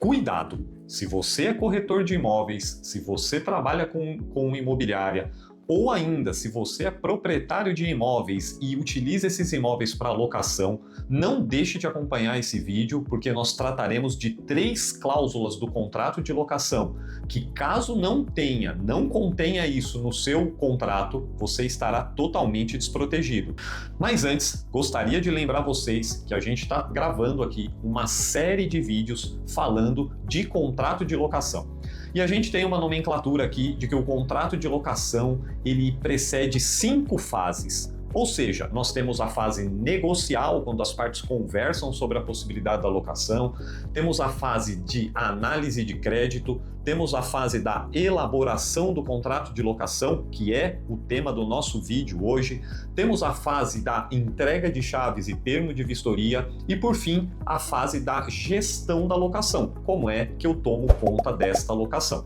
Cuidado! Se você é corretor de imóveis, se você trabalha com imobiliária, ou ainda, se você é proprietário de imóveis e utiliza esses imóveis para locação, não deixe de acompanhar esse vídeo, porque nós trataremos de 3 cláusulas do contrato de locação, que caso não contenha isso no seu contrato, você estará totalmente desprotegido. Mas antes, gostaria de lembrar vocês que a gente está gravando aqui uma série de vídeos falando de contrato de locação. E a gente tem uma nomenclatura aqui de que o contrato de locação ele precede 5 fases. Ou seja, nós temos a fase negocial, quando as partes conversam sobre a possibilidade da locação, temos a fase de análise de crédito, temos a fase da elaboração do contrato de locação, que é o tema do nosso vídeo hoje, temos a fase da entrega de chaves e termo de vistoria e, por fim, a fase da gestão da locação, como é que eu tomo conta desta locação.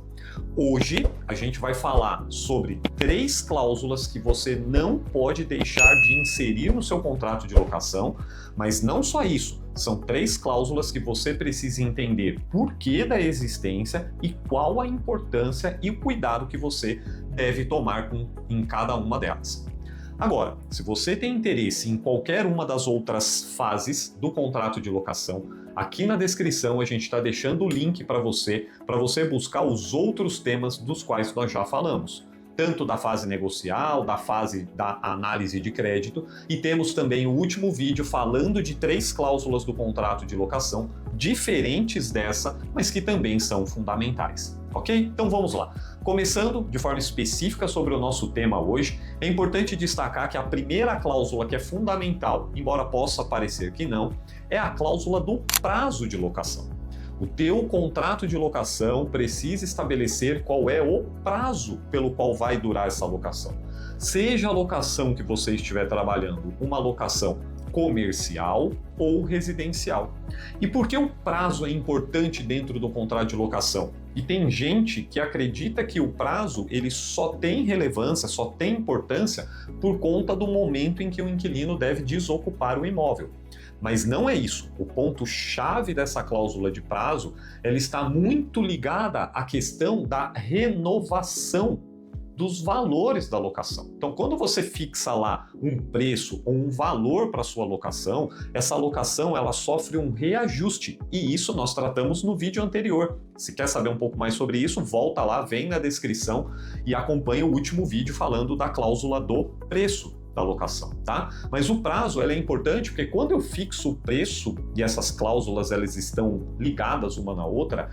Hoje a gente vai falar sobre 3 cláusulas que você não pode deixar de inserir no seu contrato de locação, mas não só isso, são 3 cláusulas que você precisa entender por que da existência e qual a importância e o cuidado que você deve tomar em cada uma delas. Agora, se você tem interesse em qualquer uma das outras fases do contrato de locação, aqui na descrição a gente está deixando o link para você buscar os outros temas dos quais nós já falamos. Tanto da fase negocial, da fase da análise de crédito, e temos também o último vídeo falando de 3 cláusulas do contrato de locação, diferentes dessa, mas que também são fundamentais. Ok? Então vamos lá. Começando de forma específica sobre o nosso tema hoje, é importante destacar que a primeira cláusula que é fundamental, embora possa parecer que não, é a cláusula do prazo de locação. O teu contrato de locação precisa estabelecer qual é o prazo pelo qual vai durar essa locação. Seja a locação que você estiver trabalhando uma locação comercial ou residencial. E por que o prazo é importante dentro do contrato de locação? E tem gente que acredita que o prazo ele só tem relevância, só tem importância por conta do momento em que o inquilino deve desocupar o imóvel. Mas não é isso. O ponto-chave dessa cláusula de prazo, ela está muito ligada à questão da renovação dos valores da locação. Então, quando você fixa lá um preço ou um valor para sua locação, essa locação ela sofre um reajuste e isso nós tratamos no vídeo anterior. Se quer saber um pouco mais sobre isso, volta lá, vem na descrição e acompanha o último vídeo falando da cláusula do preço da locação, tá? Mas o prazo é importante porque quando eu fixo o preço e essas cláusulas elas estão ligadas uma na outra,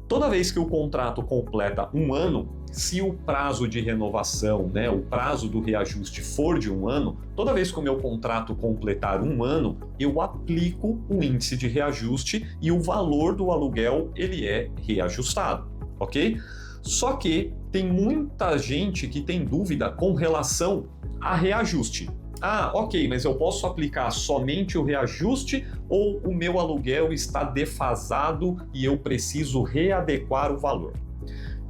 toda vez que o contrato completa 1 ano, se o prazo de renovação, o prazo do reajuste for de 1 ano, toda vez que o meu contrato completar 1 ano, eu aplico o índice de reajuste e o valor do aluguel ele é reajustado, ok? Só que tem muita gente que tem dúvida com relação a reajuste. Ah, ok, mas eu posso aplicar somente o reajuste ou o meu aluguel está defasado e eu preciso readequar o valor?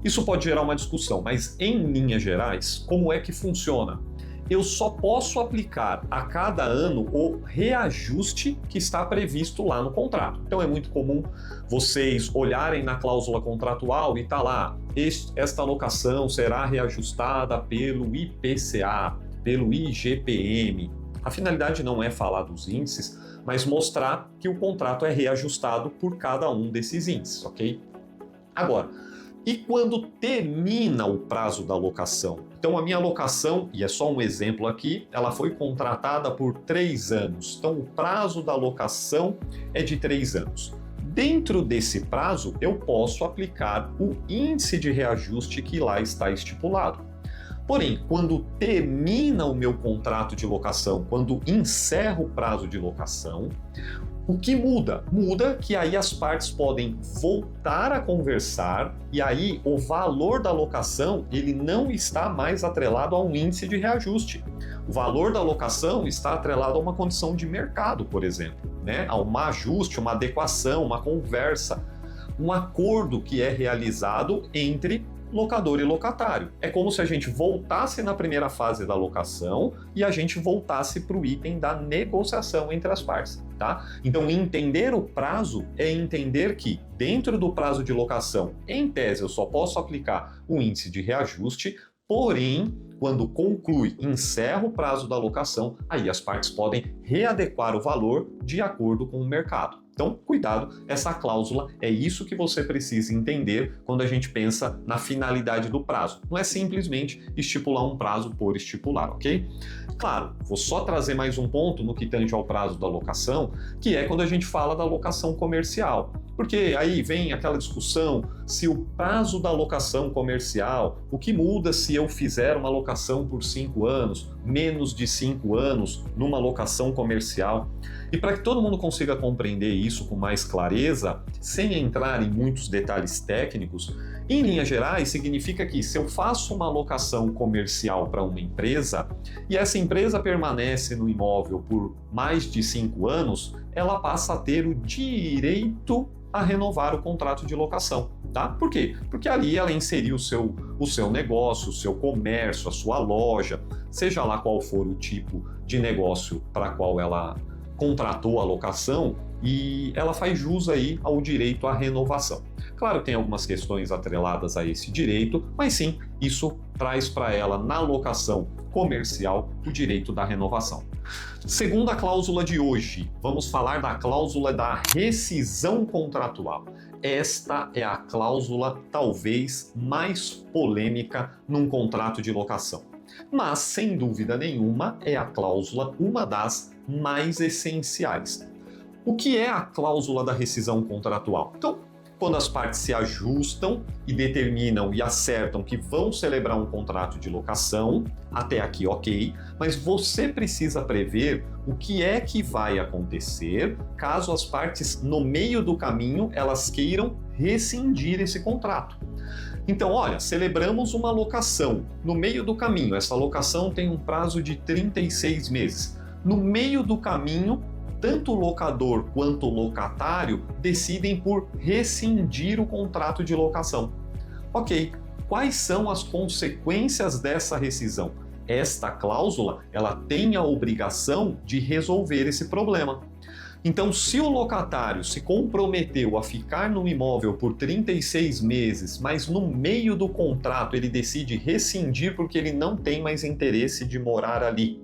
Isso pode gerar uma discussão, mas em linhas gerais, como é que funciona? Eu só posso aplicar a cada ano o reajuste que está previsto lá no contrato. Então é muito comum vocês olharem na cláusula contratual e está lá, esta locação será reajustada pelo IPCA, pelo IGPM. A finalidade não é falar dos índices, mas mostrar que o contrato é reajustado por cada um desses índices, ok? Agora, e quando termina o prazo da locação? Então a minha locação, e é só um exemplo aqui, ela foi contratada por 3 anos. Então o prazo da locação é de 3 anos. Dentro desse prazo, eu posso aplicar o índice de reajuste que lá está estipulado. Porém, quando termina o meu contrato de locação, quando encerra o prazo de locação, o que muda? Muda que aí as partes podem voltar a conversar e aí o valor da locação ele não está mais atrelado a um índice de reajuste. O valor da locação está atrelado a uma condição de mercado, por exemplo, a um ajuste, uma adequação, uma conversa, um acordo que é realizado entre locador e locatário. É como se a gente voltasse na primeira fase da locação e a gente voltasse para o item da negociação entre as partes, tá? Então, entender o prazo é entender que, dentro do prazo de locação, em tese, eu só posso aplicar o índice de reajuste, porém, quando conclui, encerra o prazo da locação, aí as partes podem readequar o valor de acordo com o mercado. Então, cuidado, essa cláusula é isso que você precisa entender quando a gente pensa na finalidade do prazo. Não é simplesmente estipular um prazo por estipular, ok? Claro, vou só trazer mais um ponto no que tange ao prazo da locação, que é quando a gente fala da locação comercial. Porque aí vem aquela discussão se o prazo da locação comercial, o que muda se eu fizer uma locação por 5 anos, menos de 5 anos numa locação comercial. E para que todo mundo consiga compreender isso com mais clareza, sem entrar em muitos detalhes técnicos, em linhas gerais significa que se eu faço uma locação comercial para uma empresa e essa empresa permanece no imóvel por mais de 5 anos, ela passa a ter o direito a renovar o contrato de locação, tá? Por quê? Porque ali ela inseriu o seu negócio, o seu comércio, a sua loja, seja lá qual for o tipo de negócio para qual ela contratou a locação, e ela faz jus aí ao direito à renovação. Claro, tem algumas questões atreladas a esse direito, mas sim, isso traz para ela, na locação comercial, o direito da renovação. Segunda cláusula de hoje, vamos falar da cláusula da rescisão contratual. Esta é a cláusula talvez mais polêmica num contrato de locação. Mas, sem dúvida nenhuma, é a cláusula uma das mais essenciais. O que é a cláusula da rescisão contratual? Então, quando as partes se ajustam e determinam e acertam que vão celebrar um contrato de locação, até aqui ok, mas você precisa prever o que é que vai acontecer caso as partes, no meio do caminho, elas queiram rescindir esse contrato. Então, olha, celebramos uma locação. No meio do caminho, essa locação tem um prazo de 36 meses. No meio do caminho, tanto o locador quanto o locatário decidem por rescindir o contrato de locação. Ok, quais são as consequências dessa rescisão? Esta cláusula, ela tem a obrigação de resolver esse problema. Então, se o locatário se comprometeu a ficar no imóvel por 36 meses, mas no meio do contrato ele decide rescindir porque ele não tem mais interesse de morar ali,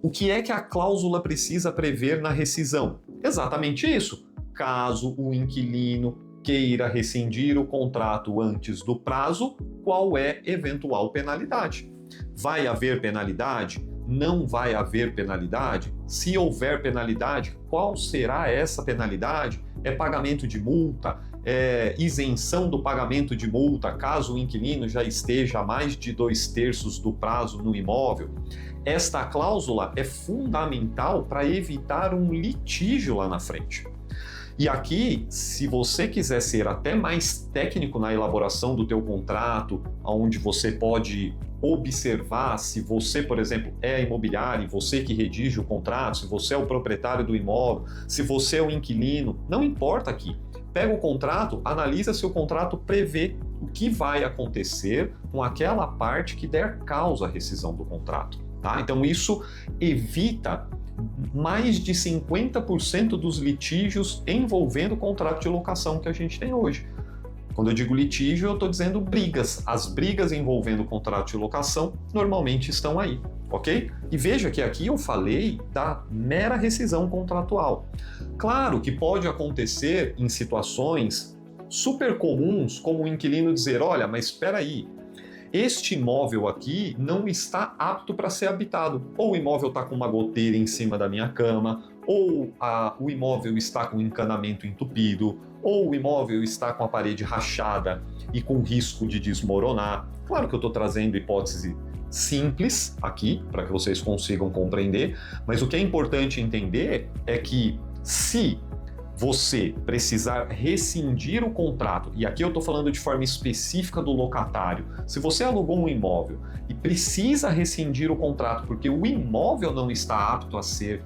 o que é que a cláusula precisa prever na rescisão? Exatamente isso. Caso o inquilino queira rescindir o contrato antes do prazo, qual é eventual penalidade? Vai haver penalidade? Não vai haver penalidade? Se houver penalidade, qual será essa penalidade? É pagamento de multa? É isenção do pagamento de multa caso o inquilino já esteja a mais de 2/3 do prazo no imóvel? Esta cláusula é fundamental para evitar um litígio lá na frente. E aqui, se você quiser ser até mais técnico na elaboração do teu contrato, onde você pode observar se você, por exemplo, é a imobiliária, você que redige o contrato, se você é o proprietário do imóvel, se você é o inquilino, não importa aqui. Pega o contrato, analisa se o contrato prevê o que vai acontecer com aquela parte que der causa à rescisão do contrato. Tá? Então isso evita mais de 50% dos litígios envolvendo o contrato de locação que a gente tem hoje. Quando eu digo litígio, eu estou dizendo brigas. As brigas envolvendo o contrato de locação normalmente estão aí, ok? E veja que aqui eu falei da mera rescisão contratual. Claro que pode acontecer em situações super comuns, como o inquilino dizer, olha, mas espera aí, este imóvel aqui não está apto para ser habitado. Ou o imóvel está com uma goteira em cima da minha cama, ou o imóvel está com encanamento entupido, ou o imóvel está com a parede rachada e com risco de desmoronar. Claro que eu estou trazendo hipótese simples aqui, para que vocês consigam compreender, mas o que é importante entender é que se você precisar rescindir o contrato, e aqui eu estou falando de forma específica do locatário, se você alugou um imóvel e precisa rescindir o contrato porque o imóvel não está apto a ser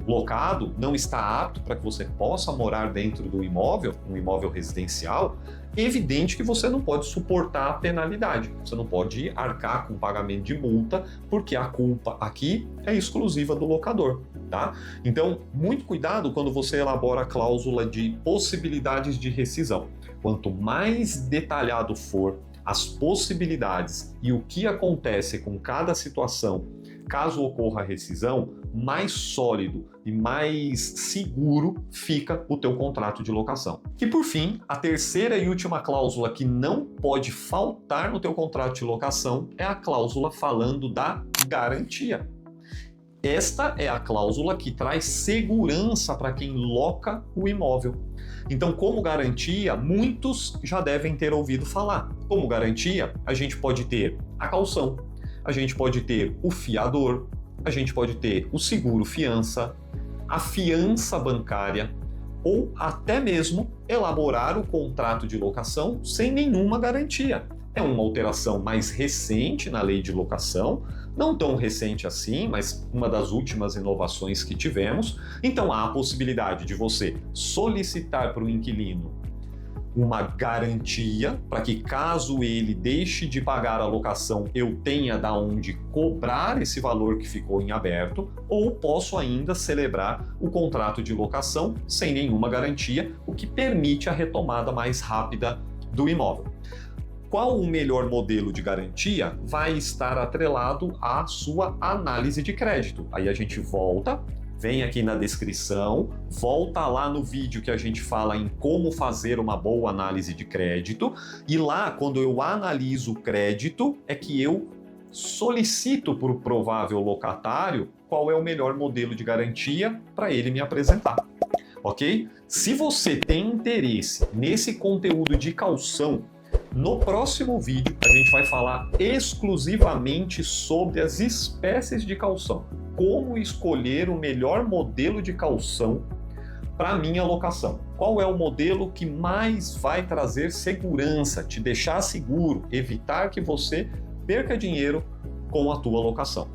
locado não está apto para que você possa morar dentro do imóvel, um imóvel residencial, é evidente que você não pode suportar a penalidade, você não pode arcar com pagamento de multa, porque a culpa aqui é exclusiva do locador, tá? Então, muito cuidado quando você elabora a cláusula de possibilidades de rescisão. Quanto mais detalhado for as possibilidades e o que acontece com cada situação, caso ocorra a rescisão, mais sólido e mais seguro fica o teu contrato de locação. E por fim, a terceira e última cláusula que não pode faltar no teu contrato de locação é a cláusula falando da garantia. Esta é a cláusula que traz segurança para quem loca o imóvel. Então, como garantia, muitos já devem ter ouvido falar. Como garantia, a gente pode ter a caução, a gente pode ter o fiador, a gente pode ter o seguro fiança, a fiança bancária ou até mesmo elaborar o contrato de locação sem nenhuma garantia. É uma alteração mais recente na lei de locação, não tão recente assim, mas uma das últimas inovações que tivemos. Então há a possibilidade de você solicitar para o inquilino uma garantia para que, caso ele deixe de pagar a locação, eu tenha da onde cobrar esse valor que ficou em aberto, ou posso ainda celebrar o contrato de locação sem nenhuma garantia, o que permite a retomada mais rápida do imóvel. Qual o melhor modelo de garantia vai estar atrelado à sua análise de crédito. Aí a gente volta, vem aqui na descrição, volta lá no vídeo que a gente fala em como fazer uma boa análise de crédito, e lá, quando eu analiso o crédito, é que eu solicito para o provável locatário qual é o melhor modelo de garantia para ele me apresentar. Ok? Se você tem interesse nesse conteúdo de caução, no próximo vídeo a gente vai falar exclusivamente sobre as espécies de caução. Como escolher o melhor modelo de caução para a minha locação. Qual é o modelo que mais vai trazer segurança, te deixar seguro, evitar que você perca dinheiro com a tua locação.